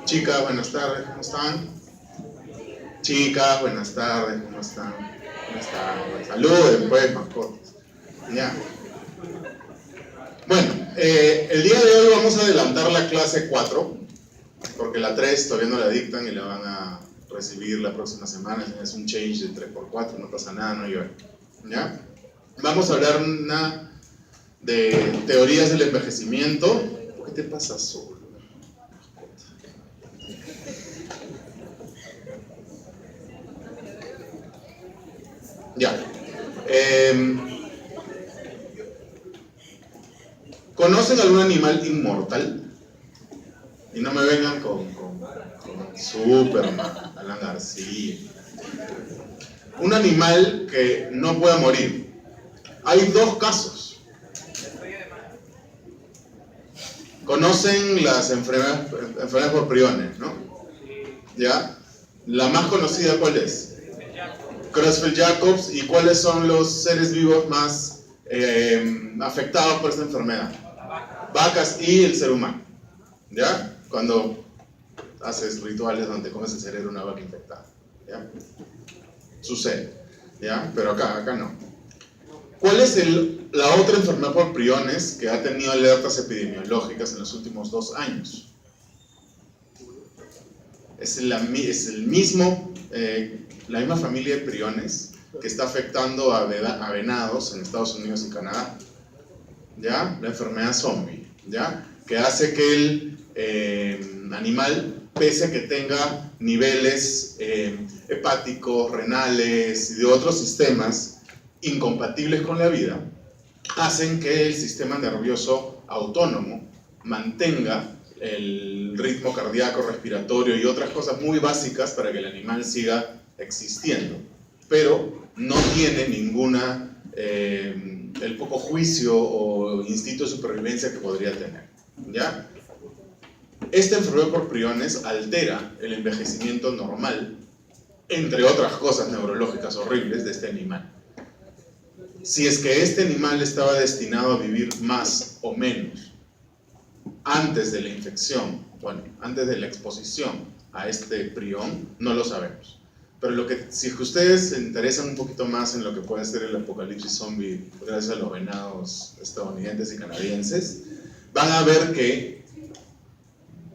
Chicas, buenas tardes, ¿cómo están? Chicas, buenas tardes, ¿cómo están? Buenas tardes. Saluden, pues, mascotas. Ya. Bueno, el día de hoy vamos a adelantar la clase 4, porque la 3 todavía no la dictan y la van a recibir la próxima semana. Es un change de 3x4, no pasa nada, no llora. ¿Ya? Vamos a hablar de teorías del envejecimiento. ¿Qué te pasa, Sol? Ya. ¿Conocen algún animal inmortal? Y no me vengan con Superman, Alan García. Un animal que no pueda morir. Hay dos casos. Conocen las enfermedades por priones, ¿no? ¿Ya? La más conocida, ¿cuál es? Creutzfeldt-Jacobs. ¿Y cuáles son los seres vivos más afectados por esta enfermedad? Vacas y el ser humano. ¿Ya? Cuando haces rituales donde comes el cerebro de una vaca infectada. ¿Ya? Sucede. ¿Ya? Pero acá no. ¿Cuál es la otra enfermedad por priones que ha tenido alertas epidemiológicas en los últimos 2 años? Es la misma familia de priones que está afectando a venados en Estados Unidos y Canadá. ¿Ya? La enfermedad zombie. ¿Ya? Que hace que el animal, pese a que tenga niveles hepáticos, renales y de otros sistemas incompatibles con la vida, hacen que el sistema nervioso autónomo mantenga el ritmo cardíaco, respiratorio y otras cosas muy básicas para que el animal siga existiendo, pero no tiene ninguna el poco juicio o instinto de supervivencia que podría tener. ¿Ya? Esta enfermedad por priones altera el envejecimiento normal, entre otras cosas neurológicas horribles, de este animal. Si es que este animal estaba destinado a vivir más o menos antes de la infección, bueno, antes de la exposición a este prión, no lo sabemos. Pero si es que ustedes se interesan un poquito más en lo que puede ser el apocalipsis zombie gracias a los venados estadounidenses y canadienses, van a ver que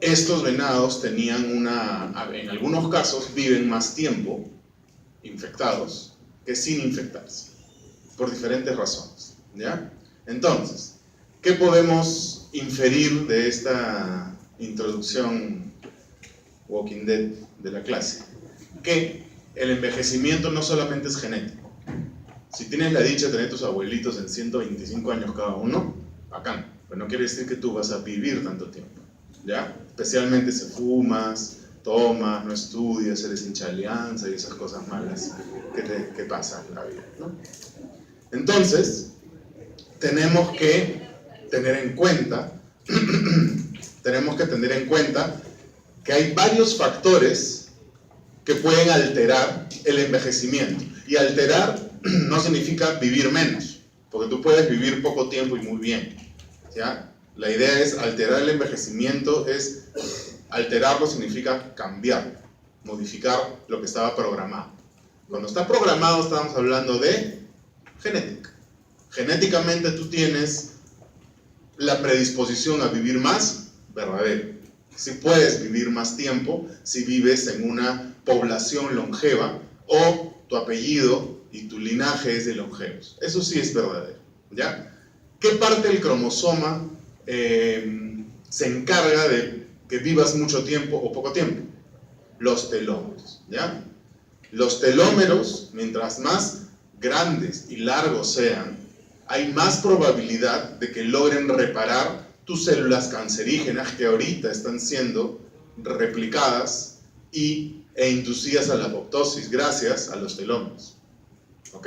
estos venados tenían en algunos casos viven más tiempo infectados que sin infectarse, por diferentes razones. ¿Ya? Entonces, ¿qué podemos inferir de esta introducción Walking Dead de la clase? Que el envejecimiento no solamente es genético. Si tienes la dicha de tener tus abuelitos en 125 años cada uno, bacán, pero no quiere decir que tú vas a vivir tanto tiempo. ¿Ya? Especialmente si fumas, tomas, no estudias, eres hincha de alianza y esas cosas malas que pasan en la vida, ¿no? Entonces, tenemos que tener en cuenta que hay varios factores que pueden alterar el envejecimiento. Y alterar no significa vivir menos, porque tú puedes vivir poco tiempo y muy bien. ¿Ya? La idea es alterar el envejecimiento, alterarlo significa cambiar, modificar lo que estaba programado. Cuando está programado estamos hablando de genética. Genéticamente tú tienes la predisposición a vivir más, verdadero. Si puedes vivir más tiempo, si vives en una población longeva o tu apellido y tu linaje es de longevos. Eso sí es verdadero. ¿Ya? ¿Qué parte del cromosoma se encarga de que vivas mucho tiempo o poco tiempo? Los telómeros. ¿Ya? Los telómeros, mientras más grandes y largos sean, hay más probabilidad de que logren reparar tus células cancerígenas que ahorita están siendo replicadas e inducidas a la apoptosis gracias a los telómeros. ¿Ok?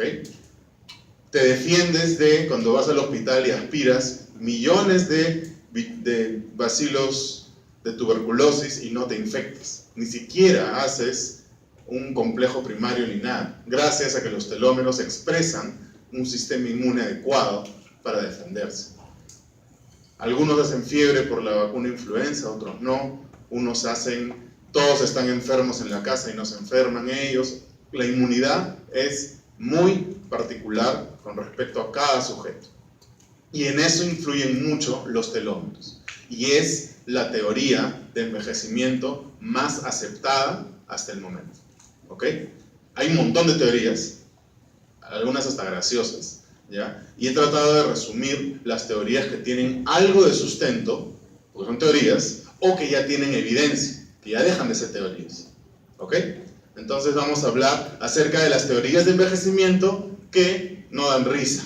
Te defiendes de cuando vas al hospital y aspiras millones de bacilos de tuberculosis y no te infectas. Ni siquiera haces un complejo primario ni nada, gracias a que los telómeros expresan un sistema inmune adecuado para defenderse. Algunos hacen fiebre por la vacuna influenza, otros no, todos están enfermos en la casa y no se enferman ellos. La inmunidad es muy particular con respecto a cada sujeto. Y en eso influyen mucho los telómeros. Y es la teoría de envejecimiento más aceptada hasta el momento. ¿Ok? Hay un montón de teorías, algunas hasta graciosas, ¿ya? Y he tratado de resumir las teorías que tienen algo de sustento, porque son teorías, o que ya tienen evidencia, que ya dejan de ser teorías. ¿Ok? Entonces vamos a hablar acerca de las teorías de envejecimiento que no dan risa,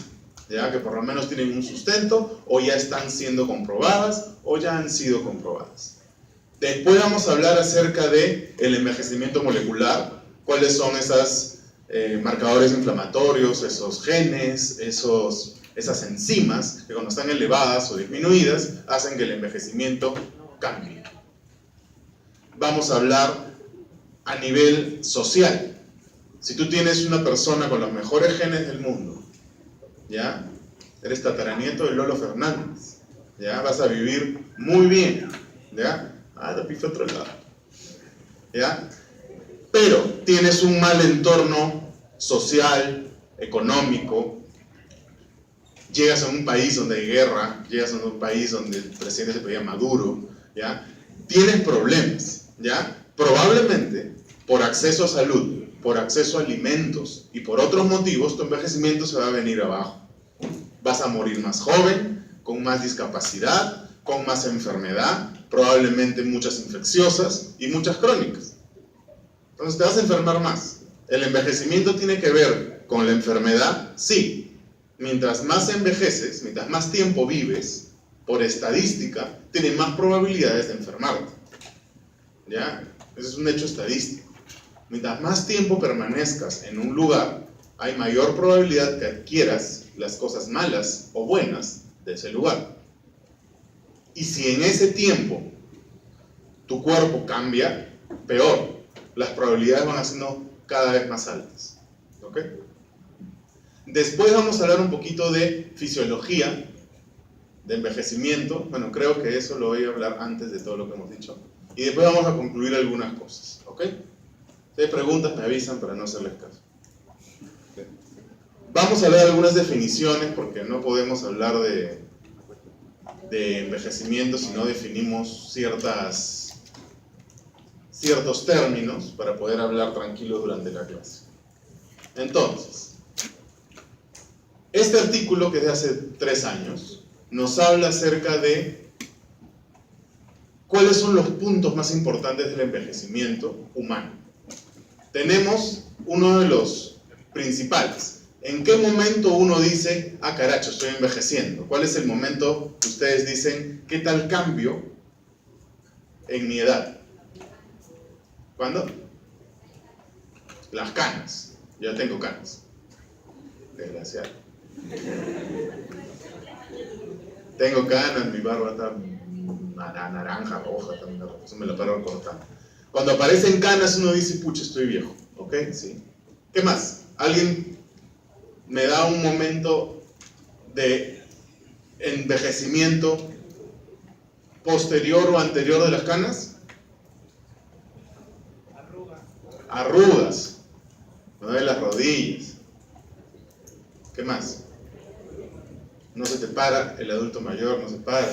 ¿ya? Que por lo menos tienen un sustento, o ya están siendo comprobadas, o ya han sido comprobadas. Después vamos a hablar acerca del envejecimiento molecular, cuáles son esos marcadores inflamatorios, esos genes, esas enzimas que cuando están elevadas o disminuidas hacen que el envejecimiento cambie. Vamos a hablar a nivel social. Si tú tienes una persona con los mejores genes del mundo, ¿ya? Eres tataranieto de Lolo Fernández, ¿ya? Vas a vivir muy bien, ¿ya? La pifa otro lado, ¿ya? Pero tienes un mal entorno social, económico, llegas a un país donde hay guerra, llegas a un país donde el presidente se pedía Maduro, ¿ya? Tienes problemas, ¿ya? Probablemente por acceso a salud, por acceso a alimentos y por otros motivos tu envejecimiento se va a venir abajo. Vas a morir más joven, con más discapacidad, con más enfermedad, probablemente muchas infecciosas y muchas crónicas. Entonces te vas a enfermar más. ¿El envejecimiento tiene que ver con la enfermedad? Sí. Mientras más envejeces, mientras más tiempo vives, por estadística, tienes más probabilidades de enfermarte. ¿Ya? Ese es un hecho estadístico. Mientras más tiempo permanezcas en un lugar, hay mayor probabilidad que adquieras las cosas malas o buenas de ese lugar. Y si en ese tiempo tu cuerpo cambia, peor. Las probabilidades van siendo cada vez más altas. ¿Ok? Después vamos a hablar un poquito de fisiología, de envejecimiento. Bueno, creo que eso lo voy a hablar antes de todo lo que hemos dicho. Y después vamos a concluir algunas cosas. ¿Ok? Si hay preguntas me avisan para no hacerles caso. Vamos a hablar de algunas definiciones porque no podemos hablar de envejecimiento si no definimos ciertos términos para poder hablar tranquilos durante la clase. Entonces, este artículo, que es de hace 3 años, nos habla acerca de cuáles son los puntos más importantes del envejecimiento humano. Tenemos uno de los principales. ¿En qué momento uno dice, caracho, estoy envejeciendo? ¿Cuál es el momento que ustedes dicen, qué tal cambio en mi edad? ¿Cuándo? Las canas. Ya tengo canas. Desgraciado. Tengo canas, mi barba está naranja, roja, también me la paro cortando. Cuando aparecen canas uno dice, pucha, estoy viejo. ¿Ok? Sí. ¿Qué más? ¿Alguien me da un momento de envejecimiento posterior o anterior de las canas? Arrugas. Me duele las rodillas. ¿Qué más? No se te para, el adulto mayor no se para.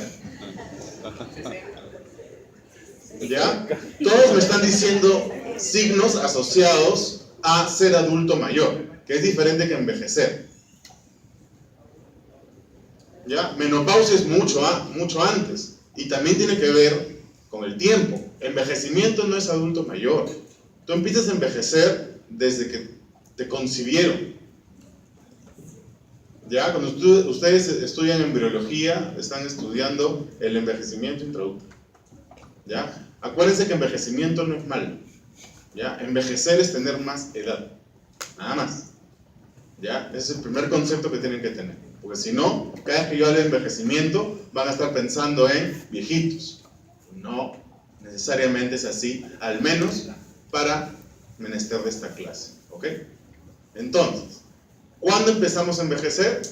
¿Ya? Todos me están diciendo signos asociados a ser adulto mayor, que es diferente que envejecer. ¿Ya? Menopausia es mucho antes y también tiene que ver con el tiempo. Envejecimiento no es adulto mayor. Tú empiezas a envejecer desde que te concibieron. ¿Ya? Cuando ustedes estudian embriología, están estudiando el envejecimiento intraútero. ¿Ya? Acuérdense que envejecimiento no es malo. ¿Ya? Envejecer es tener más edad. Nada más. ¿Ya? Ese es el primer concepto que tienen que tener. Porque si no, cada vez que yo hable de envejecimiento, van a estar pensando en viejitos. No necesariamente es así, al menos para menester de esta clase. ¿Ok? Entonces, ¿cuándo empezamos a envejecer?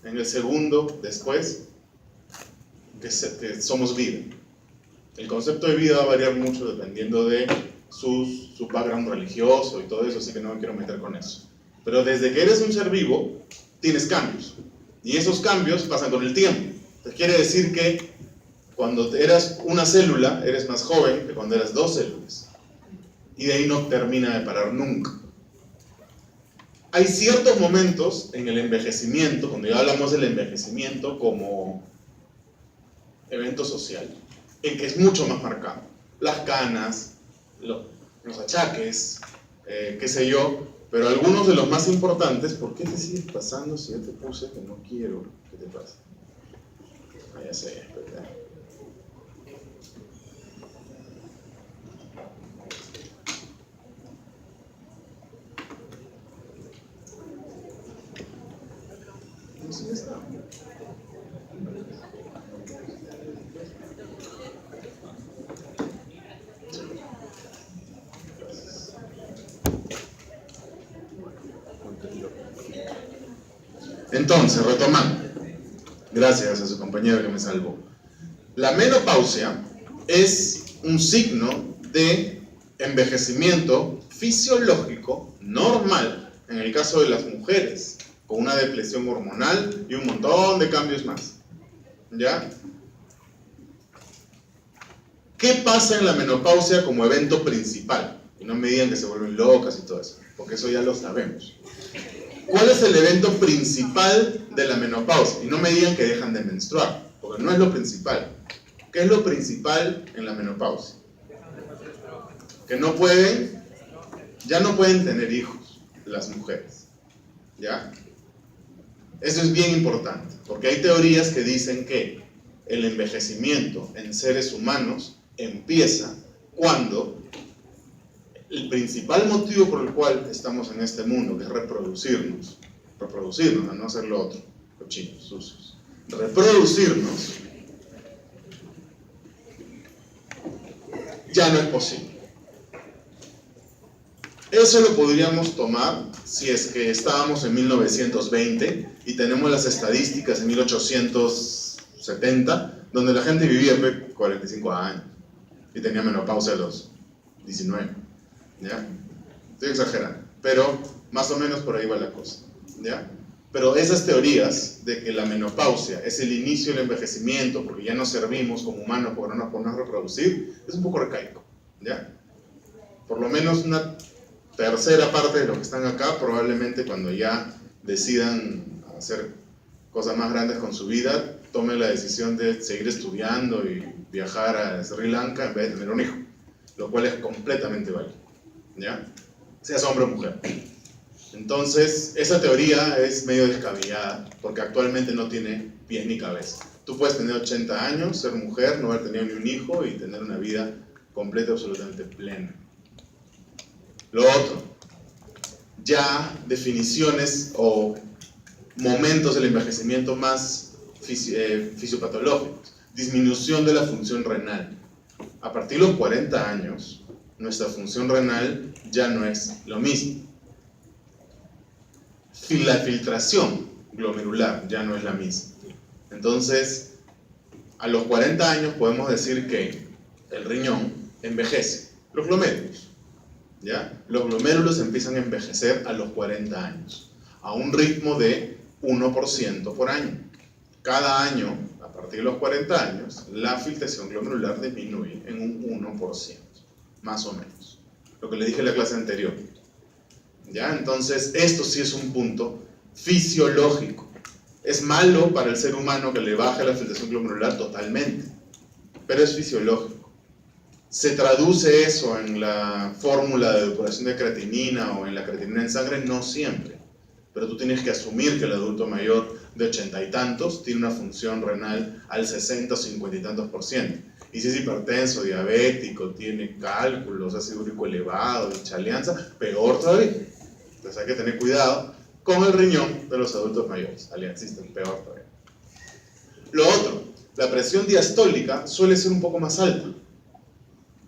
En el segundo después que somos vida. El concepto de vida va a variar mucho dependiendo de su background religioso y todo eso, así que no me quiero meter con eso. Pero desde que eres un ser vivo, tienes cambios. Y esos cambios pasan con el tiempo. Entonces quiere decir que cuando eras una célula, eres más joven que cuando eras 2 células. Y de ahí no termina de parar nunca. Hay ciertos momentos en el envejecimiento, cuando ya hablamos del envejecimiento como evento social, en que es mucho más marcado. Las canas, los achaques, qué sé yo, pero algunos de los más importantes. ¿Por qué te sigues pasando si ya te puse que no quiero que te pase? Ya sé, espera. No sé, ya está. Entonces, retomando, gracias a su compañero que me salvó. La menopausia es un signo de envejecimiento fisiológico normal en el caso de las mujeres, con una depresión hormonal y un montón de cambios más. ¿Ya? ¿Qué pasa en la menopausia como evento principal? Y no me digan que se vuelven locas y todo eso, porque eso ya lo sabemos. ¿Cuál es el evento principal de la menopausia? Y no me digan que dejan de menstruar, porque no es lo principal. ¿Qué es lo principal en la menopausia? Que ya no pueden tener hijos las mujeres. ¿Ya? Eso es bien importante, porque hay teorías que dicen que el envejecimiento en seres humanos empieza cuando el principal motivo por el cual estamos en este mundo, que es reproducirnos, a no hacer lo otro, cochinos, sucios, reproducirnos, ya no es posible. Eso lo podríamos tomar si es que estábamos en 1920 y tenemos las estadísticas en 1870, donde la gente vivía 45 años y tenía menopausia a los 19. ¿Ya? Estoy exagerando, pero más o menos por ahí va la cosa. ¿Ya? Pero esas teorías de que la menopausia es el inicio del envejecimiento porque ya no servimos como humanos porque no nos podemos reproducir, es un poco arcaico. ¿Ya? Por lo menos una tercera parte de los que están acá, probablemente cuando ya decidan hacer cosas más grandes con su vida, tomen la decisión de seguir estudiando y viajar a Sri Lanka en vez de tener un hijo, lo cual es completamente válido. ¿Ya? Seas hombre o mujer. Entonces, esa teoría es medio descabellada, porque actualmente no tiene pies ni cabeza. Tú puedes tener 80 años, ser mujer, no haber tenido ni un hijo y tener una vida completa y absolutamente plena. Lo otro, ya definiciones o momentos del envejecimiento más fisiopatológicos. Disminución de la función renal. A partir de los 40 años, nuestra función renal ya no es lo mismo. La filtración glomerular ya no es la misma. Entonces, a los 40 años podemos decir que el riñón envejece. Los glomérulos, ¿ya? Los glomérulos empiezan a envejecer a los 40 años, a un ritmo de 1% por año. Cada año, a partir de los 40 años, la filtración glomerular disminuye en un 1%, más o menos. Lo que le dije en la clase anterior. ¿Ya? Entonces, esto sí es un punto fisiológico. Es malo para el ser humano que le baje la filtración glomerular totalmente, pero es fisiológico. ¿Se traduce eso en la fórmula de depuración de creatinina o en la creatinina en sangre? No siempre. Pero tú tienes que asumir que el adulto mayor de 80 y tantos tiene una función renal al 60 o 50 y tantos %. Y si es hipertenso, diabético, tiene cálculos, ácido úrico elevado, hincha alianza, peor todavía. Entonces hay que tener cuidado con el riñón de los adultos mayores, aliancistas, peor todavía. Lo otro, la presión diastólica suele ser un poco más alta,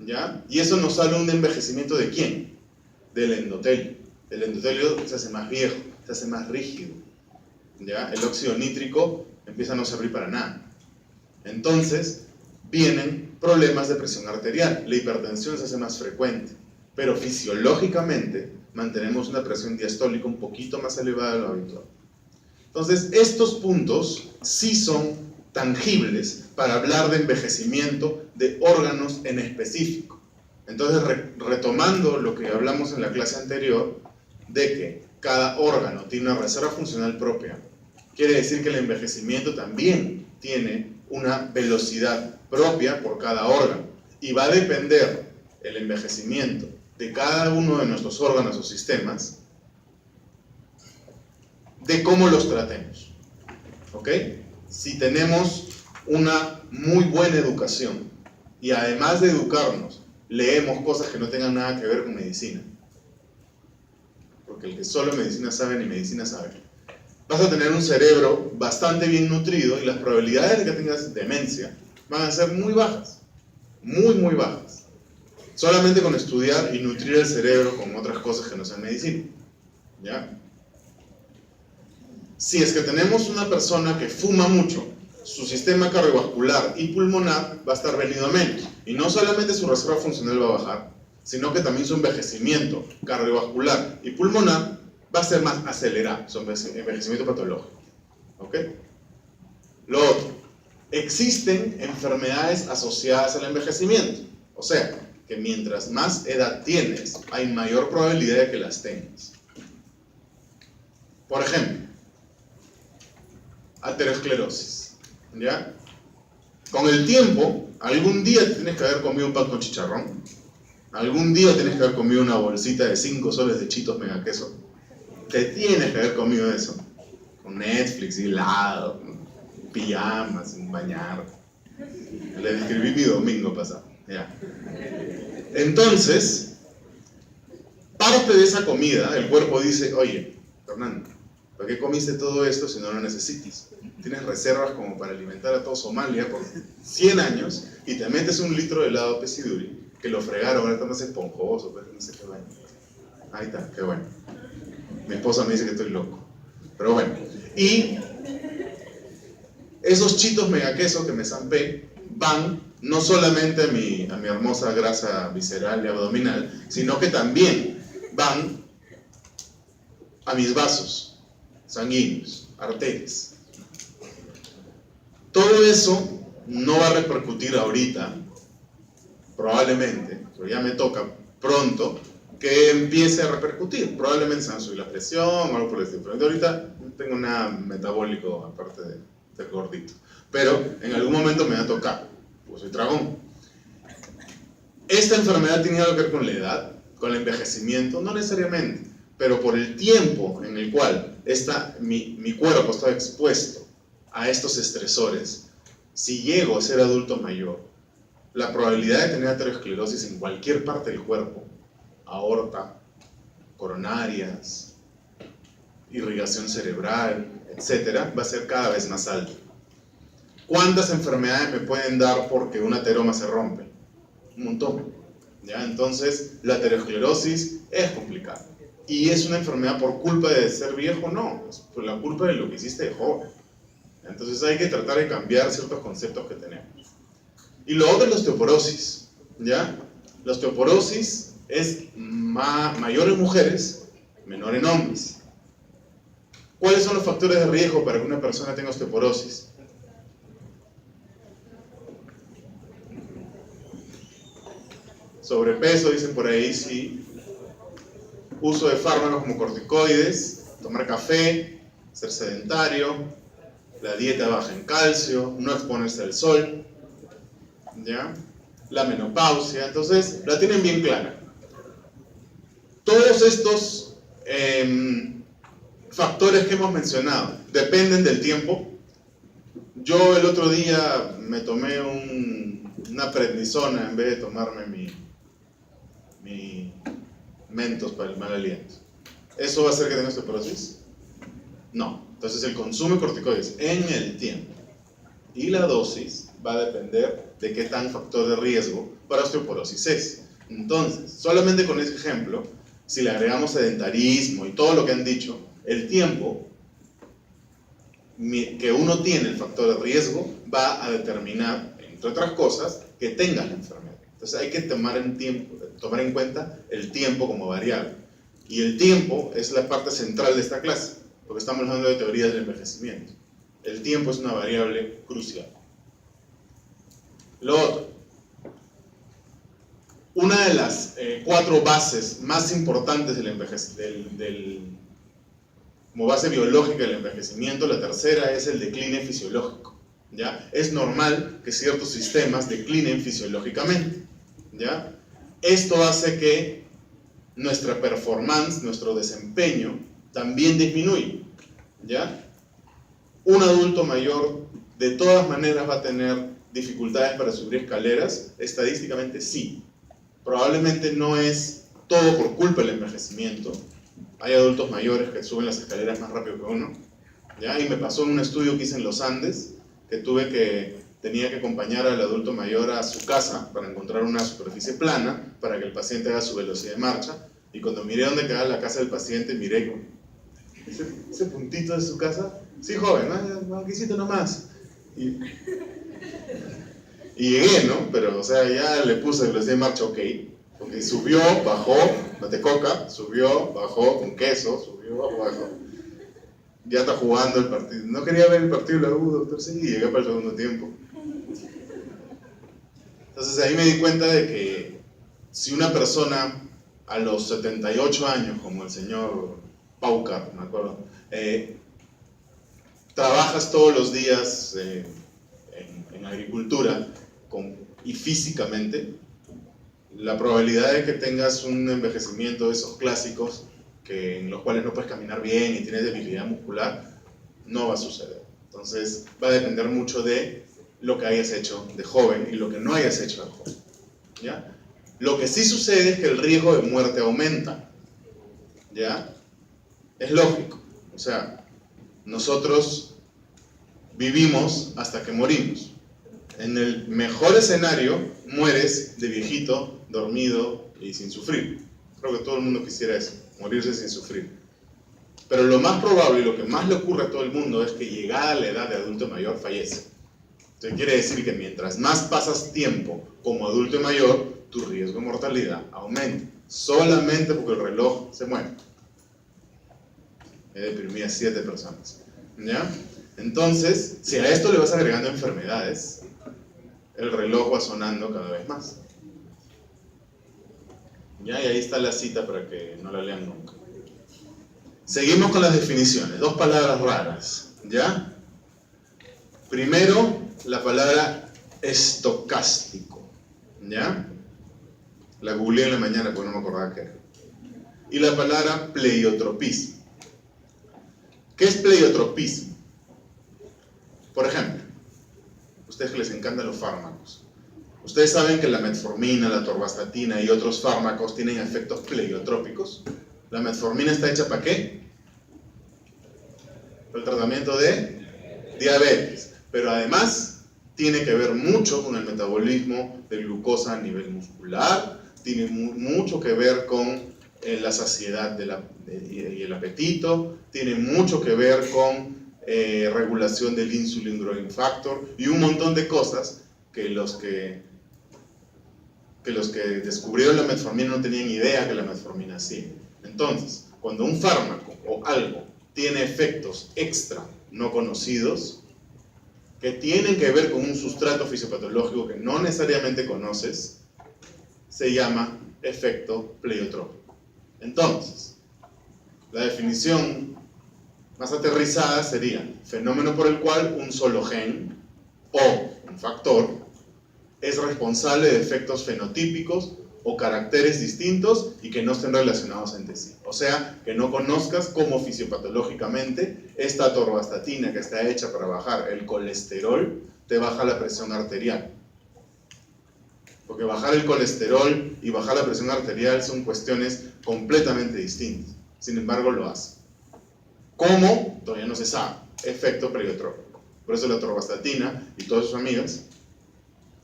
¿ya? Y eso nos habla de un envejecimiento ¿de quién? Del endotelio. El endotelio se hace más viejo, se hace más rígido, ¿ya? El óxido nítrico empieza a no servir para nada. Entonces vienen problemas de presión arterial. La hipertensión se hace más frecuente, pero fisiológicamente mantenemos una presión diastólica un poquito más elevada de lo habitual. Entonces, estos puntos sí son tangibles para hablar de envejecimiento de órganos en específico. Entonces, retomando lo que hablamos en la clase anterior, de que cada órgano tiene una reserva funcional propia, quiere decir que el envejecimiento también tiene una velocidad propia por cada órgano, y va a depender el envejecimiento de cada uno de nuestros órganos o sistemas de cómo los tratemos. ¿Ok? Si tenemos una muy buena educación y además de educarnos, leemos cosas que no tengan nada que ver con medicina, porque el que solo medicina sabe ni medicina sabe, vas a tener un cerebro bastante bien nutrido y las probabilidades de que tengas demencia van a ser muy bajas, muy bajas, solamente con estudiar y nutrir el cerebro con otras cosas que no sean medicina. ¿Ya? Si es que tenemos una persona que fuma mucho, su sistema cardiovascular y pulmonar va a estar venido a menos, y no solamente su reserva funcional va a bajar, sino que también su envejecimiento cardiovascular y pulmonar va a ser más acelerado, su envejecimiento patológico. ¿Ok? Lo otro, existen enfermedades asociadas al envejecimiento, o sea, que mientras más edad tienes, hay mayor probabilidad de que las tengas. Por ejemplo, aterosclerosis, ¿ya? Con el tiempo, algún día tienes que haber comido un pan con chicharrón, algún día tienes que haber comido una bolsita de 5 soles de Cheetos mega queso, te tienes que haber comido eso, con Netflix, helado, pijamas, sin bañar. Le describí mi domingo pasado, ¿ya? Entonces, parte de esa comida, el cuerpo dice, oye, Fernando, ¿para qué comiste todo esto si no lo necesitas? Tienes reservas como para alimentar a todo Somalia por 100 años y te metes un litro de helado Pesiduri, que lo fregaron, ahora está más esponjoso, pero no sé qué vaina. Ahí está, qué bueno. Mi esposa me dice que estoy loco. Pero bueno, y esos chitos mega queso que me zampé van no solamente a mi hermosa grasa visceral y abdominal, sino que también van a mis vasos sanguíneos, arterias. Todo eso no va a repercutir ahorita, probablemente, pero ya me toca pronto que empiece a repercutir. Probablemente se me subir la presión o algo por el estilo. Pero ahorita no tengo nada metabólico aparte del gordito. Pero en algún momento me va a tocar, pues soy dragón. ¿Esta enfermedad tiene algo que ver con la edad, con el envejecimiento? No necesariamente, pero por el tiempo en el cual mi cuerpo está expuesto a estos estresores, si llego a ser adulto mayor, la probabilidad de tener aterosclerosis en cualquier parte del cuerpo, aorta, coronarias, irrigación cerebral, etcétera, va a ser cada vez más alta. ¿Cuántas enfermedades me pueden dar porque un ateroma se rompe? Un montón. ¿Ya? Entonces, la aterosclerosis es complicada. ¿Y es una enfermedad por culpa de ser viejo? No, es por la culpa de lo que hiciste de joven. Entonces hay que tratar de cambiar ciertos conceptos que tenemos. Y lo otro es la osteoporosis, ¿ya? La osteoporosis es mayor en mujeres, menor en hombres. ¿Cuáles son los factores de riesgo para que una persona tenga osteoporosis? Sobrepeso, dicen por ahí, sí. Uso de fármacos como corticoides, tomar café, ser sedentario, la dieta baja en calcio, no exponerse al sol, ¿ya? La menopausia. Entonces, la tienen bien clara. Todos estos factores que hemos mencionado dependen del tiempo. Yo el otro día me tomé una prednisona en vez de tomarme mi Mentos para el mal aliento. ¿Eso va a hacer que tenga osteoporosis? No. Entonces el consumo de corticoides en el tiempo y la dosis va a depender de qué tan factor de riesgo para osteoporosis es. Entonces, solamente con ese ejemplo, si le agregamos sedentarismo y todo lo que han dicho, el tiempo que uno tiene el factor de riesgo va a determinar, entre otras cosas, que tengas la enfermedad. Entonces hay que tomar en cuenta el tiempo como variable. Y el tiempo es la parte central de esta clase, porque estamos hablando de teorías del envejecimiento. El tiempo es una variable crucial. Lo otro, una de las 4 bases más importantes como base biológica del envejecimiento, la tercera es el decline fisiológico. ¿Ya? Es normal que ciertos sistemas declinen fisiológicamente. ¿Ya? Esto hace que nuestra performance, nuestro desempeño, también disminuye. ¿Ya? Un adulto mayor de todas maneras va a tener dificultades para subir escaleras, estadísticamente sí. Probablemente no es todo por culpa del envejecimiento. Hay adultos mayores que suben las escaleras más rápido que uno. ¿Ya? Y me pasó en un estudio que hice en los Andes, que tenía que acompañar al adulto mayor a su casa para encontrar una superficie plana para que el paciente haga su velocidad de marcha. Y cuando miré dónde quedaba la casa del paciente, miré con ese puntito de su casa. Sí, joven, aquí nomás. Y llegué, ¿no? Pero, o sea, ya le puse velocidad de marcha, ok. Porque subió, bajó, matecoca, subió, bajó, con queso, subió, bajó. Ya está jugando el partido. No quería ver el partido de la U, doctor, sí, y llegué para el segundo tiempo. Entonces ahí me di cuenta de que si una persona a los 78 años, como el señor Paucar, me acuerdo, trabajas todos los días en agricultura y físicamente, la probabilidad de que tengas un envejecimiento de esos clásicos en los cuales no puedes caminar bien y tienes debilidad muscular, no va a suceder. Entonces va a depender mucho de lo que hayas hecho de joven y lo que no hayas hecho de joven. ¿Ya? Lo que sí sucede es que el riesgo de muerte aumenta. ¿Ya? Es lógico. O sea, nosotros vivimos hasta que morimos. En el mejor escenario, mueres de viejito, dormido y sin sufrir. Creo que todo el mundo quisiera eso, morirse sin sufrir. Pero lo más probable y lo que más le ocurre a todo el mundo es que llegada la edad de adulto mayor fallece. Entonces quiere decir que mientras más pasas tiempo como adulto mayor, tu riesgo de mortalidad aumenta. Solamente porque el reloj se mueve. He deprimido a 7 personas. ¿Ya? Entonces, si a esto le vas agregando enfermedades, el reloj va sonando cada vez más. ¿Ya? Y ahí está la cita para que no la lean nunca. Seguimos con las definiciones. 2 palabras raras. ¿Ya? Primero, la palabra estocástico. ¿Ya? La googleé en la mañana porque no me acordaba qué era. Y la palabra pleiotropismo. ¿Qué es pleiotropismo? Por ejemplo, a ustedes que les encantan los fármacos. Ustedes saben que la metformina, la atorvastatina y otros fármacos tienen efectos pleiotrópicos. ¿La metformina está hecha para qué? Para el tratamiento de diabetes. Pero además tiene que ver mucho con el metabolismo de glucosa a nivel muscular, tiene mucho que ver con la saciedad y el apetito, tiene mucho que ver con regulación del insulin growing factor y un montón de cosas que los que descubrieron la metformina no tenían idea que la metformina hacía. Entonces, cuando un fármaco o algo tiene efectos extra no conocidos, que tienen que ver con un sustrato fisiopatológico que no necesariamente conoces, se llama efecto pleiotrópico. Entonces, la definición más aterrizada sería fenómeno por el cual un solo gen o un factor es responsable de efectos fenotípicos o caracteres distintos y que no estén relacionados entre sí. O sea, que no conozcas cómo fisiopatológicamente esta atorvastatina que está hecha para bajar el colesterol te baja la presión arterial. Porque bajar el colesterol y bajar la presión arterial son cuestiones completamente distintas. Sin embargo, lo hace. ¿Cómo? Todavía no se sabe. Efecto pleiotrópico. Por eso la atorvastatina y todas sus amigas,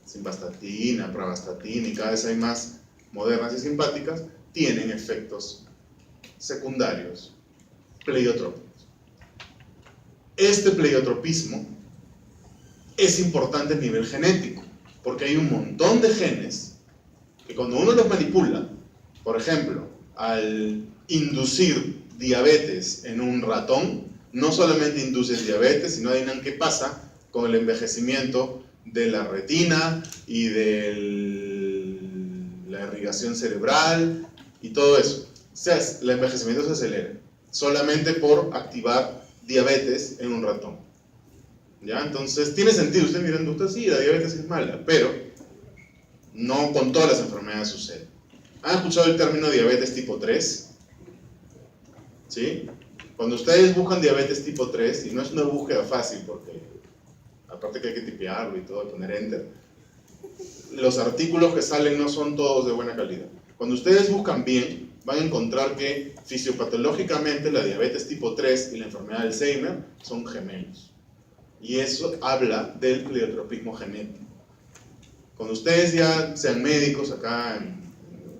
simvastatina, pravastatina y cada vez hay más modernas y simpáticas, tienen efectos secundarios pleiotrópicos. Este pleiotropismo es importante a nivel genético. Porque hay un montón de genes que cuando uno los manipula, por ejemplo, al inducir diabetes en un ratón, no solamente induces diabetes, sino adivinan qué pasa con el envejecimiento de la retina y de la irrigación cerebral y todo eso. O sea, el envejecimiento se acelera solamente por activar diabetes en un ratón. ¿Ya? Entonces, tiene sentido. Usted miran, doctor, sí, la diabetes es mala, pero no con todas las enfermedades sucede. ¿Han escuchado el término diabetes tipo 3? ¿Sí? Cuando ustedes buscan diabetes tipo 3, y no es una búsqueda fácil, porque aparte que hay que tipearlo y todo, poner enter, los artículos que salen no son todos de buena calidad. Cuando ustedes buscan bien, van a encontrar que fisiopatológicamente la diabetes tipo 3 y la enfermedad de Alzheimer son gemelos. Y eso habla del pleiotropismo genético. Cuando ustedes ya sean médicos acá en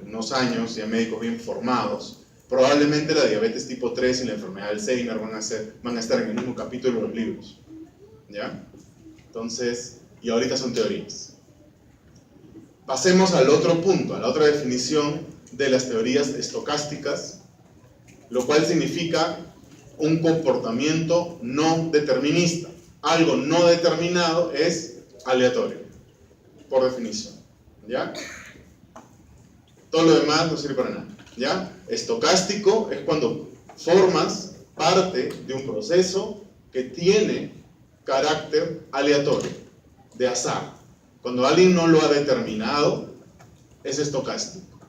unos años, ya médicos bien formados, probablemente la diabetes tipo 3 y la enfermedad de Alzheimer van a estar en el mismo capítulo de los libros. ¿Ya? Entonces, y ahorita son teorías. Pasemos al otro punto, a la otra definición de las teorías estocásticas, lo cual significa un comportamiento no determinista. Algo no determinado es aleatorio, por definición. ¿Ya? Todo lo demás no sirve para nada. ¿Ya? Estocástico es cuando formas parte de un proceso que tiene carácter aleatorio, de azar. Cuando alguien no lo ha determinado, es estocástico.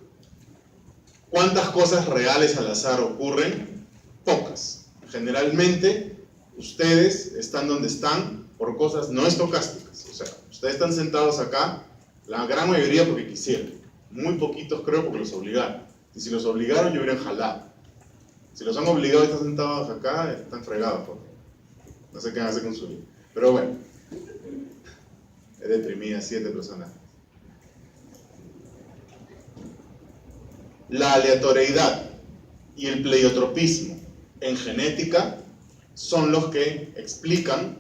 ¿Cuántas cosas reales al azar ocurren? Pocas. Generalmente, ustedes están donde están por cosas no estocásticas. O sea, ustedes están sentados acá, la gran mayoría porque quisieron. Muy poquitos creo porque los obligaron. Y si los obligaron, yo hubieran jalado. Si los han obligado a estar sentados acá, están fregados. Porque no sé qué van a hacer con su vida. Pero bueno, he deprimido a 7 personas. La aleatoriedad y el pleiotropismo en genética son los que explican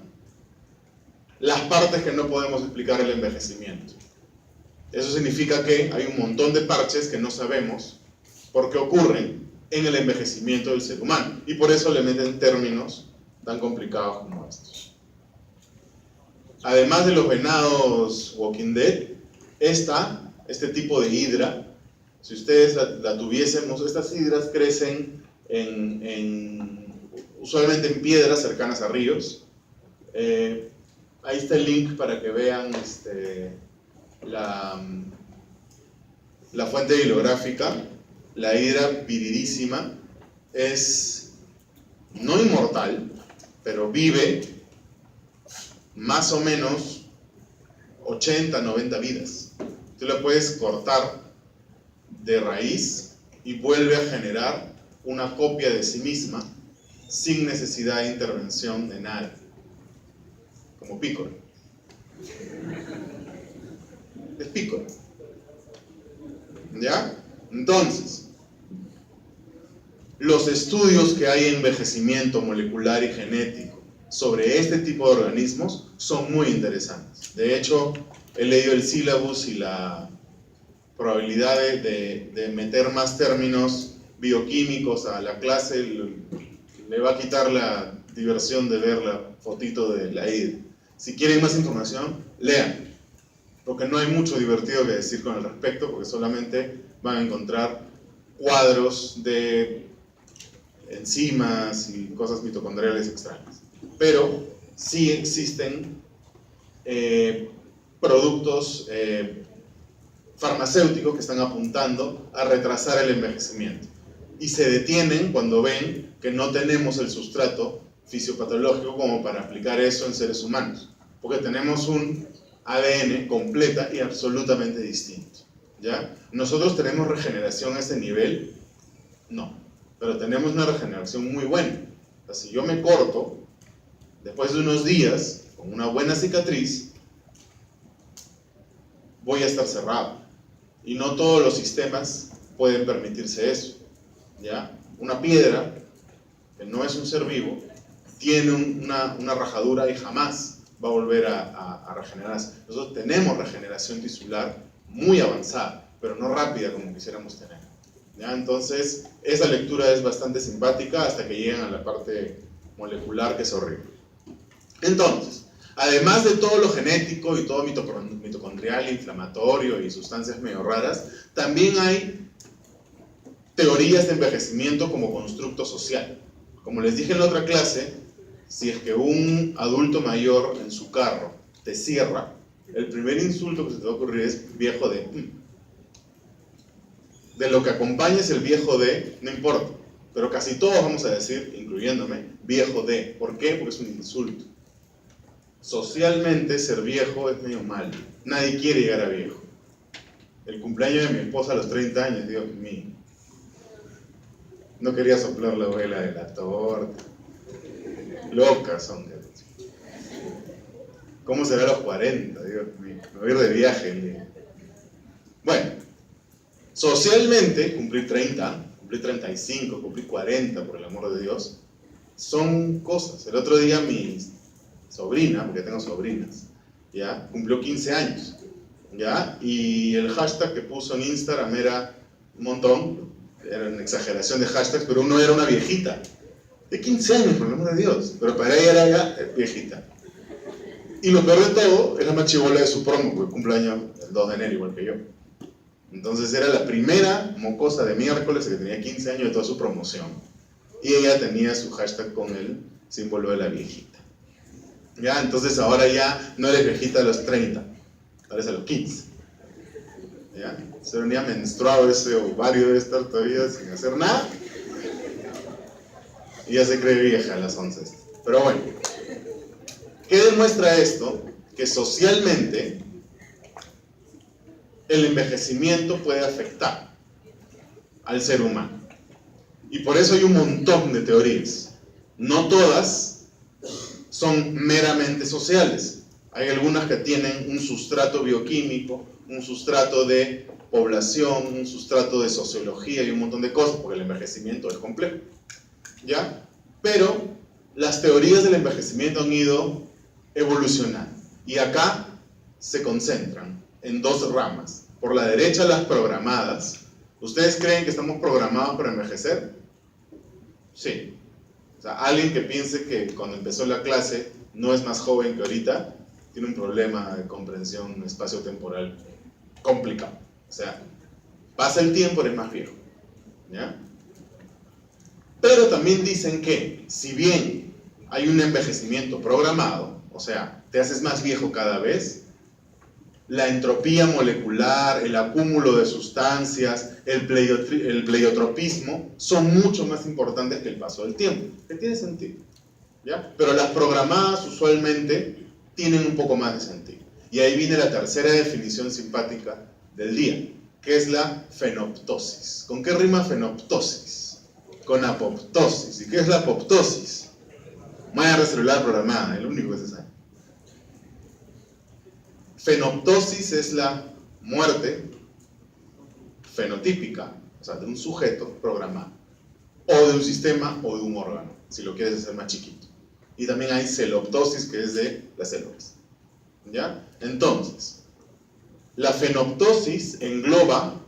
las partes que no podemos explicar el envejecimiento. Eso significa que hay un montón de parches que no sabemos por qué ocurren en el envejecimiento del ser humano. Y por eso le meten términos tan complicados como estos. Además de los venados Walking Dead, este tipo de hidra, si ustedes la tuviésemos, estas hidras crecen usualmente en piedras cercanas a ríos. Ahí está el link para que vean la fuente bibliográfica. La hidra viridísima es no inmortal, pero vive más o menos 80, 90 vidas. Tú la puedes cortar de raíz y vuelve a generar una copia de sí misma sin necesidad de intervención de nada, como Picoro. Es Picoro. ¿Ya? Entonces, los estudios que hay en envejecimiento molecular y genético sobre este tipo de organismos son muy interesantes. De hecho, he leído el sílabus y la probabilidad de meter más términos bioquímicos a la clase le va a quitar la diversión de ver la fotito de la hidra. Si quieren más información, lean, porque no hay mucho divertido que decir con el respecto, porque solamente van a encontrar cuadros de enzimas y cosas mitocondriales extrañas. Pero sí existen productos farmacéuticos que están apuntando a retrasar el envejecimiento y se detienen cuando ven que no tenemos el sustrato fisiopatológico como para aplicar eso en seres humanos, porque tenemos un ADN completa y absolutamente distinto. ¿Ya? ¿Nosotros tenemos regeneración a ese nivel? No, pero tenemos una regeneración muy buena. O sea, si yo me corto, después de unos días, con una buena cicatriz, voy a estar cerrado. Y no todos los sistemas pueden permitirse eso. ¿Ya? Una piedra, que no es un ser vivo, tiene una rajadura y jamás va a volver a regenerarse. Nosotros tenemos regeneración tisular muy avanzada, pero no rápida como quisiéramos tener. ¿Ya? Entonces, esa lectura es bastante simpática hasta que llegan a la parte molecular, que es horrible. Entonces, además de todo lo genético y todo mitocondrial, inflamatorio y sustancias medio raras, también hay teorías de envejecimiento como constructo social. Como les dije en la otra clase, si es que un adulto mayor en su carro te cierra, el primer insulto que se te va a ocurrir es viejo de. De lo que acompañes el viejo de, no importa, pero casi todos vamos a decir, incluyéndome, viejo de. ¿Por qué? Porque es un insulto. Socialmente ser viejo es medio mal. Nadie quiere llegar a viejo. El cumpleaños de mi esposa a los 30 años, Dios mío. No quería soplar la vela de la torta. Locas son. ¿Cómo será a los 40? Dios mío. Me voy a ir de viaje. Bueno, socialmente, cumplir 30, cumplir 35, cumplir 40, por el amor de Dios, son cosas. El otro día mi sobrina, porque tengo sobrinas, ¿ya? Cumplió 15 años, ¿ya? Y el hashtag que puso en Instagram era un montón, era una exageración de hashtags, pero uno era una viejita, de 15 años, por el amor de Dios, pero para ella era ya viejita. Y lo peor de todo, es la más chibola de su promo, porque cumpleaños el 2 de enero, igual que yo. Entonces era la primera mocosa de miércoles que tenía 15 años de toda su promoción. Y ella tenía su hashtag con el símbolo de la viejita. ¿Ya? Entonces ahora ya no eres viejita a los 30, ahora es a los 15. ¿Ya? Se venía menstruado, ese ovario debe estar todavía sin hacer nada. Y ya se cree vieja a las 11. Pero bueno, ¿qué demuestra esto? Que socialmente el envejecimiento puede afectar al ser humano. Y por eso hay un montón de teorías. No todas son meramente sociales. Hay algunas que tienen un sustrato bioquímico, un sustrato de población, un sustrato de sociología y un montón de cosas, porque el envejecimiento es complejo. ¿Ya? Pero las teorías del envejecimiento han ido evolucionando. Y acá se concentran en dos ramas. Por la derecha, las programadas. ¿Ustedes creen que estamos programados para envejecer? Sí. O sea, alguien que piense que cuando empezó la clase no es más joven que ahorita, tiene un problema de comprensión espacio-temporal complicado. O sea, pasa el tiempo, eres más viejo. ¿Ya? Pero también dicen que, si bien hay un envejecimiento programado, o sea, te haces más viejo cada vez, la entropía molecular, el acúmulo de sustancias, el pleiotropismo son mucho más importantes que el paso del tiempo. ¿Qué tiene sentido? ¿Ya? Pero las programadas usualmente tienen un poco más de sentido. Y ahí viene la tercera definición simpática del día, que es la fenoptosis. ¿Con qué rima fenoptosis? Con apoptosis. ¿Y qué es la apoptosis? Malla celular programada, el único que se sabe. Fenoptosis es la muerte fenotípica, o sea, de un sujeto programado, o de un sistema o de un órgano, si lo quieres hacer más chiquito. Y también hay celoptosis, que es de las células. ¿Ya? Entonces, la fenoptosis engloba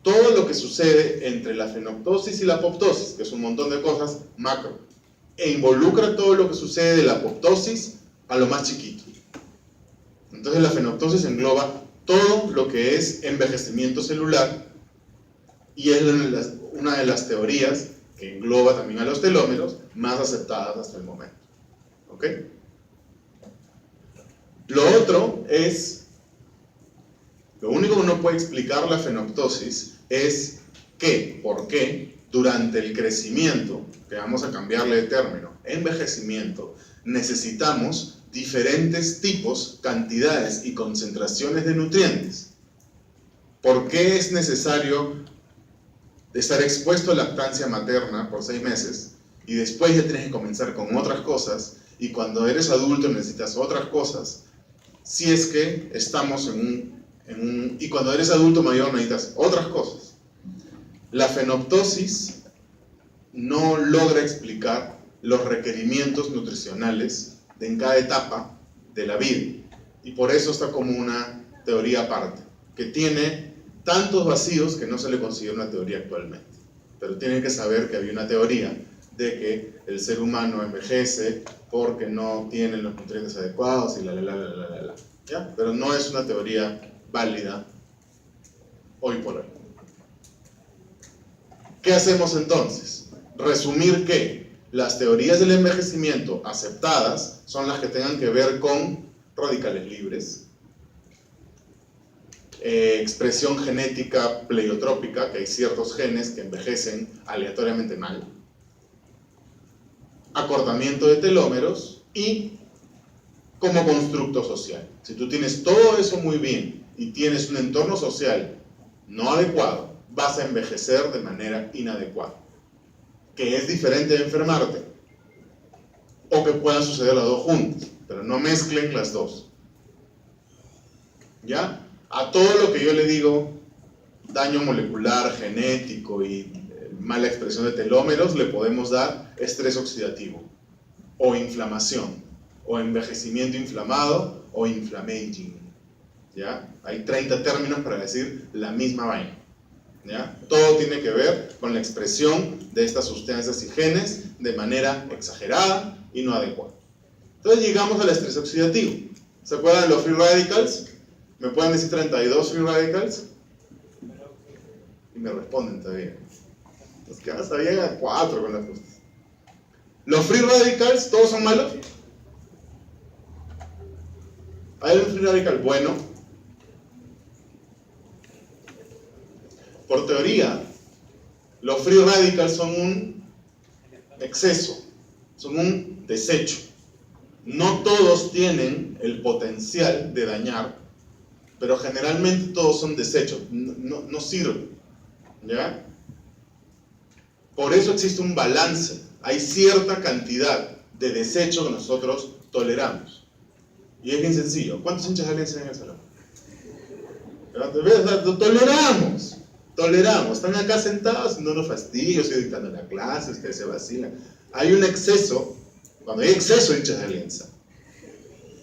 todo lo que sucede entre la fenoptosis y la apoptosis, que es un montón de cosas macro, e involucra todo lo que sucede de la apoptosis a lo más chiquito. Entonces la fenoptosis engloba todo lo que es envejecimiento celular y es una de las teorías que engloba también a los telómeros más aceptadas hasta el momento. ¿Ok? Lo otro es, lo único que no puede explicar la fenoptosis es que, por qué, durante el crecimiento, que vamos a cambiarle de término, envejecimiento, necesitamos diferentes tipos, cantidades y concentraciones de nutrientes. ¿Por qué es necesario estar expuesto a lactancia materna por 6 meses y después ya tienes que comenzar con otras cosas y cuando eres adulto necesitas otras cosas? Si es que estamos y cuando eres adulto mayor necesitas otras cosas. La fenoptosis no logra explicar los requerimientos nutricionales en cada etapa de la vida. Y por eso está como una teoría aparte, que tiene tantos vacíos que no se le considera una teoría actualmente. Pero tienen que saber que había una teoría de que el ser humano envejece porque no tiene los nutrientes adecuados y ¿ya? Pero no es una teoría válida hoy por hoy. ¿Qué hacemos entonces? Resumir que las teorías del envejecimiento aceptadas son las que tengan que ver con radicales libres, expresión genética pleiotrópica, que hay ciertos genes que envejecen aleatoriamente mal, acortamiento de telómeros y como constructo social. Si tú tienes todo eso muy bien y tienes un entorno social no adecuado, vas a envejecer de manera inadecuada, que es diferente de enfermarte, o que puedan suceder las dos juntas, pero no mezclen las dos. ¿Ya? A todo lo que yo le digo, daño molecular, genético y mala expresión de telómeros, le podemos dar estrés oxidativo, o inflamación, o envejecimiento inflamado, o inflammaging. ¿Ya? Hay 30 términos para decir la misma vaina. ¿Ya? Todo tiene que ver con la expresión de estas sustancias y genes de manera exagerada y no adecuada. Entonces llegamos al estrés oxidativo. ¿Se acuerdan de los free radicals? ¿Me pueden decir 32 free radicals? Y me responden todavía. Los que hasta llegan a 4 con las cosas. ¿Los free radicals todos son malos? ¿Hay un free radical bueno? Por teoría, los free radicals son un exceso, son un desecho. No todos tienen el potencial de dañar, pero generalmente todos son desechos, no sirven. ¿Ya? Por eso existe un balance. Hay cierta cantidad de desecho que nosotros toleramos. Y es bien sencillo. ¿Cuántos hinchas de Alianza hay en el salón? Toleramos. Están acá sentados, no nos fastidian, yo estoy dictando la clase, ustedes se vacilan. Hay un exceso, cuando hay exceso de hinchas de Alianza,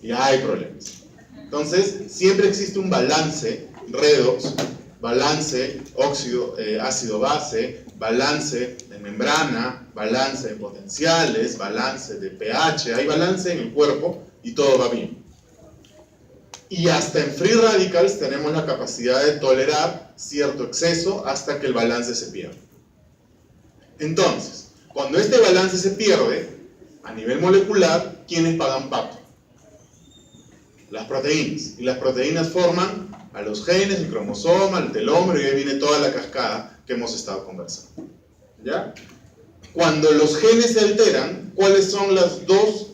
y hay problemas. Entonces, siempre existe un balance, redox, balance ácido-base, balance de membrana, balance de potenciales, balance de pH, hay balance en el cuerpo y todo va bien. Y hasta en free radicals tenemos la capacidad de tolerar cierto exceso hasta que el balance se pierde. Entonces, cuando este balance se pierde, a nivel molecular, ¿quiénes pagan pato? Las proteínas. Y las proteínas forman a los genes, el cromosoma, el telómero, y ahí viene toda la cascada que hemos estado conversando. ¿Ya? Cuando los genes se alteran, ¿cuáles son las dos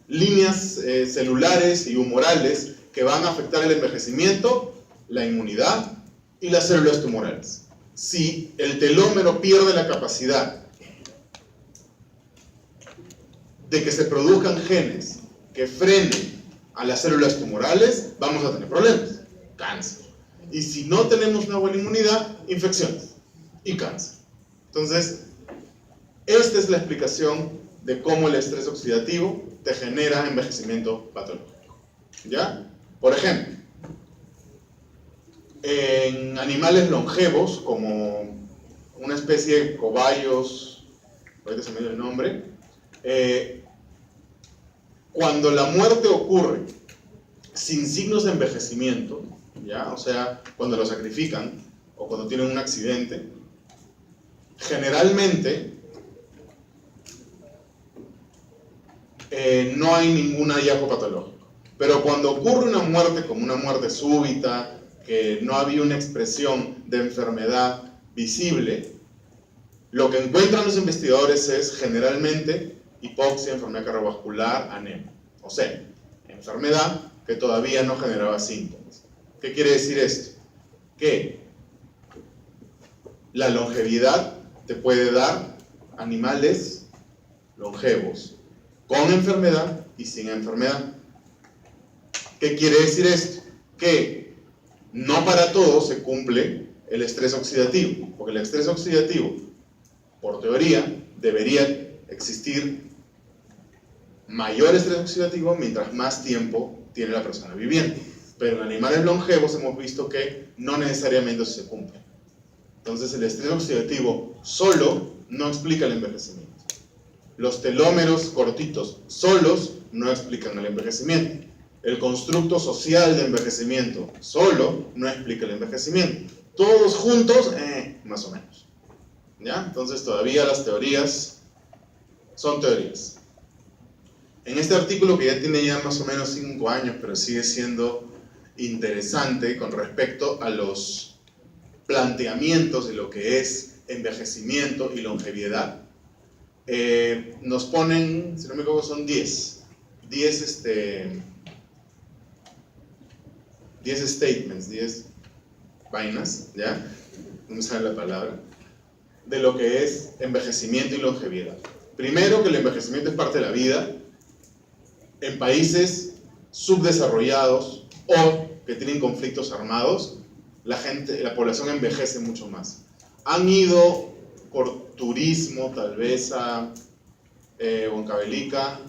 líneas celulares y humorales que van a afectar el envejecimiento? La inmunidad y las células tumorales. Si el telómero pierde la capacidad de que se produzcan genes que frenen a las células tumorales, vamos a tener problemas. Cáncer. Y si no tenemos una buena inmunidad, infecciones y cáncer. Entonces, esta es la explicación de cómo el estrés oxidativo te genera envejecimiento patológico. ¿Ya? Por ejemplo, en animales longevos, como una especie de cobayos, ahorita se me dio el nombre, cuando la muerte ocurre sin signos de envejecimiento, ¿ya? O sea, cuando lo sacrifican o cuando tienen un accidente, generalmente no hay ningún hallazgo patológico. Pero cuando ocurre una muerte como una muerte súbita, que no había una expresión de enfermedad visible, lo que encuentran los investigadores es generalmente hipoxia, enfermedad cardiovascular, anemia. O sea, enfermedad que todavía no generaba síntomas. ¿Qué quiere decir esto? Que la longevidad te puede dar animales longevos, con enfermedad y sin enfermedad. ¿Qué quiere decir esto? Que no para todos se cumple el estrés oxidativo, porque el estrés oxidativo, por teoría, debería existir mayor estrés oxidativo mientras más tiempo tiene la persona viviendo. Pero en animales longevos hemos visto que no necesariamente eso se cumple. Entonces el estrés oxidativo solo no explica el envejecimiento. Los telómeros cortitos solos no explican el envejecimiento. El constructo social de envejecimiento solo no explica el envejecimiento. Todos juntos, más o menos. ¿Ya? Entonces todavía las teorías son teorías. En este artículo, que ya tiene ya más o menos 5 años, pero sigue siendo interesante con respecto a los planteamientos de lo que es envejecimiento y longevidad, nos ponen, si no me equivoco, son 10 statements, 10 vainas, ¿ya? No me sale la palabra, de lo que es envejecimiento y longevidad. Primero, que el envejecimiento es parte de la vida en países subdesarrollados o que tienen conflictos armados. La población envejece mucho más. Han ido por turismo tal vez a Huancavelica,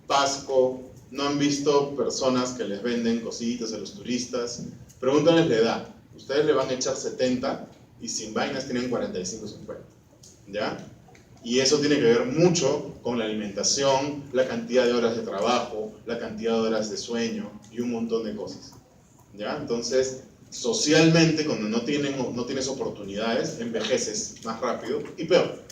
Pasco, no han visto personas que les venden cositas a los turistas. Pregúntales la edad. Ustedes le van a echar 70 y sin vainas tienen 45, 50. ¿Ya? Y eso tiene que ver mucho con la alimentación, la cantidad de horas de trabajo, la cantidad de horas de sueño y un montón de cosas. ¿Ya? Entonces, socialmente, cuando no tienes oportunidades, envejeces más rápido y peor.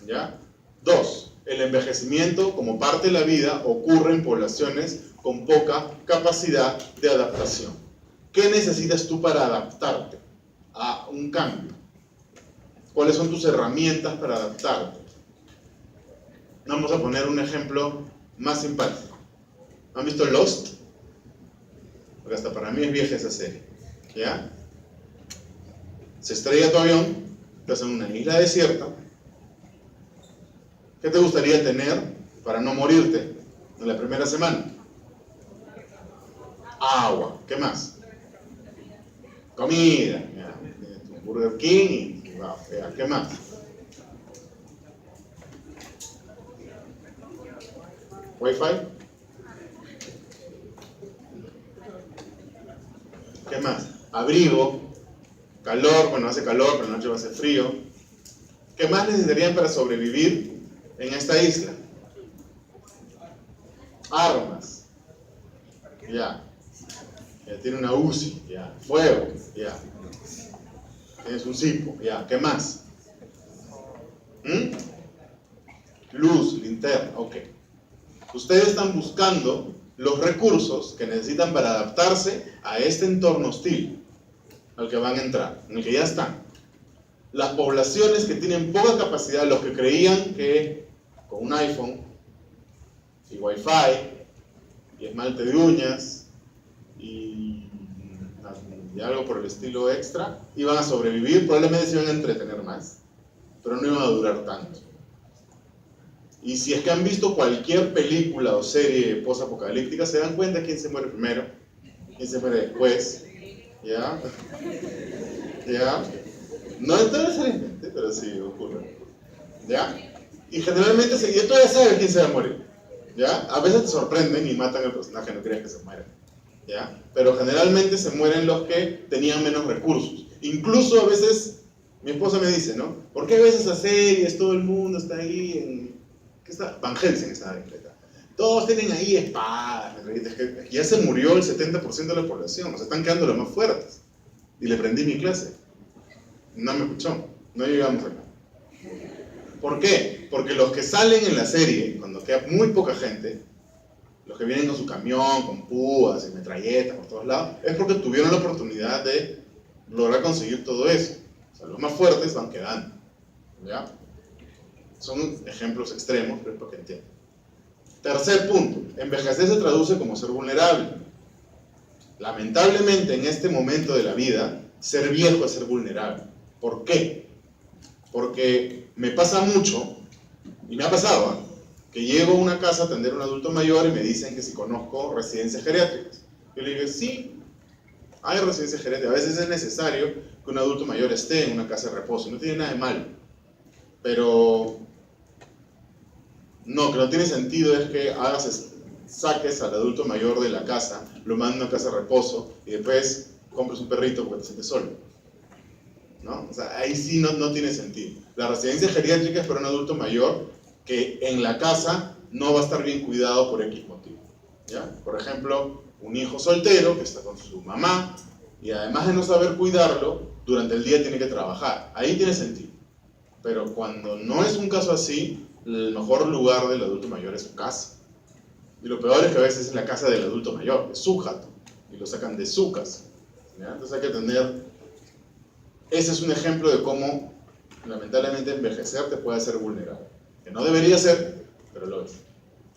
¿Ya? 2. El envejecimiento, como parte de la vida, ocurre en poblaciones con poca capacidad de adaptación. ¿Qué necesitas tú para adaptarte a un cambio? ¿Cuáles son tus herramientas para adaptarte? Vamos a poner un ejemplo más simpático. ¿Han visto Lost? Porque hasta para mí es vieja esa serie. ¿Ya? Se estrella tu avión, estás en una isla desierta. ¿Qué te gustaría tener para no morirte en la primera semana? Agua. ¿Qué más? Comida. Ya, Burger King. Wow, ya, ¿qué más? ¿Wi-Fi? ¿Qué más? Abrigo. Calor, bueno, hace calor, pero en la noche va a hacer frío. ¿Qué más necesitarían para sobrevivir en esta isla? Armas. Ya. Tiene una UCI. Ya. Fuego. Ya. Tienes un cipo. Ya. ¿Qué más? Luz, linterna. Ok. Ustedes están buscando los recursos que necesitan para adaptarse a este entorno hostil al que van a entrar, en el que ya están. Las poblaciones que tienen poca capacidad, los que creían que con un iPhone y Wi-Fi y esmalte de uñas y algo por el estilo extra, iban a sobrevivir, probablemente se iban a entretener más, pero no iban a durar tanto. Y si es que han visto cualquier película o serie post-apocalíptica, se dan cuenta quién se muere primero, quién se muere después, ¿ya? ¿Ya? No necesariamente, pero sí ocurre, ¿ya? Y generalmente tú ya sabes quién se va a morir, ¿ya? A veces te sorprenden y matan al personaje, no crees que se muera, ¿ya? Pero generalmente se mueren los que tenían menos recursos. Incluso a veces, mi esposa me dice, ¿no? ¿Por qué ves esas series? Todo el mundo está ahí en... ¿Qué está? Van Helsing está ahí. Todos tienen ahí espadas. Ya se murió el 70% de la población. Nos están quedando los más fuertes. Y le prendí mi clase. No me escuchó. No llegamos acá. ¿Por qué? Porque los que salen en la serie, cuando queda muy poca gente, los que vienen con su camión, con púas y metralletas por todos lados, es porque tuvieron la oportunidad de lograr conseguir todo eso. O sea, los más fuertes van quedando. ¿Ya? Son ejemplos extremos, pero es para que entiendan. Tercer punto, envejecer se traduce como ser vulnerable. Lamentablemente, en este momento de la vida, ser viejo es ser vulnerable. ¿Por qué? Porque me pasa mucho, y me ha pasado, que llego a una casa a atender a un adulto mayor y me dicen que si conozco residencias geriátricas. Yo le digo, sí, hay residencias geriátricas. A veces es necesario que un adulto mayor esté en una casa de reposo, no tiene nada de malo. Pero No, que no tiene sentido es que saques al adulto mayor de la casa, lo mandes a una casa de reposo y después compres un perrito porque te sientes solo, ¿no? O sea, ahí sí no tiene sentido. La residencia geriátrica es para un adulto mayor que en la casa no va a estar bien cuidado por X motivo, ¿ya? Por ejemplo, un hijo soltero que está con su mamá y además de no saber cuidarlo, durante el día tiene que trabajar. Ahí tiene sentido. Pero cuando no es un caso así, el mejor lugar del adulto mayor es su casa. Y lo peor es que a veces es la casa del adulto mayor, es su jato, y lo sacan de su casa, ¿ya? Entonces hay que tener... Ese es un ejemplo de cómo, lamentablemente, envejecer te puede hacer vulnerable. Que no debería ser, pero lo es.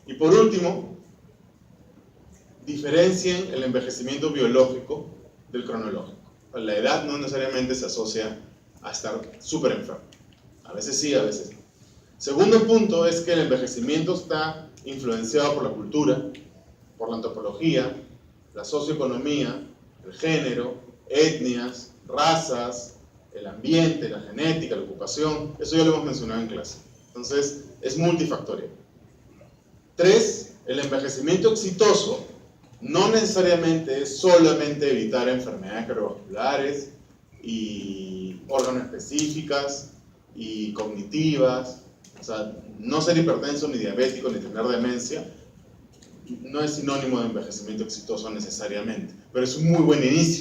Y por último, diferencien el envejecimiento biológico del cronológico. La edad no necesariamente se asocia a estar súper enfermo. A veces sí, a veces no. Segundo punto es que el envejecimiento está influenciado por la cultura, por la antropología, la socioeconomía, el género, etnias, razas, el ambiente, la genética, la ocupación. Eso ya lo hemos mencionado en clase. Entonces, es multifactorial. 3. El envejecimiento exitoso no necesariamente es solamente evitar enfermedades cardiovasculares y órganos específicas y cognitivas. O sea, no ser hipertenso, ni diabético, ni tener demencia no es sinónimo de envejecimiento exitoso necesariamente, pero es un muy buen inicio.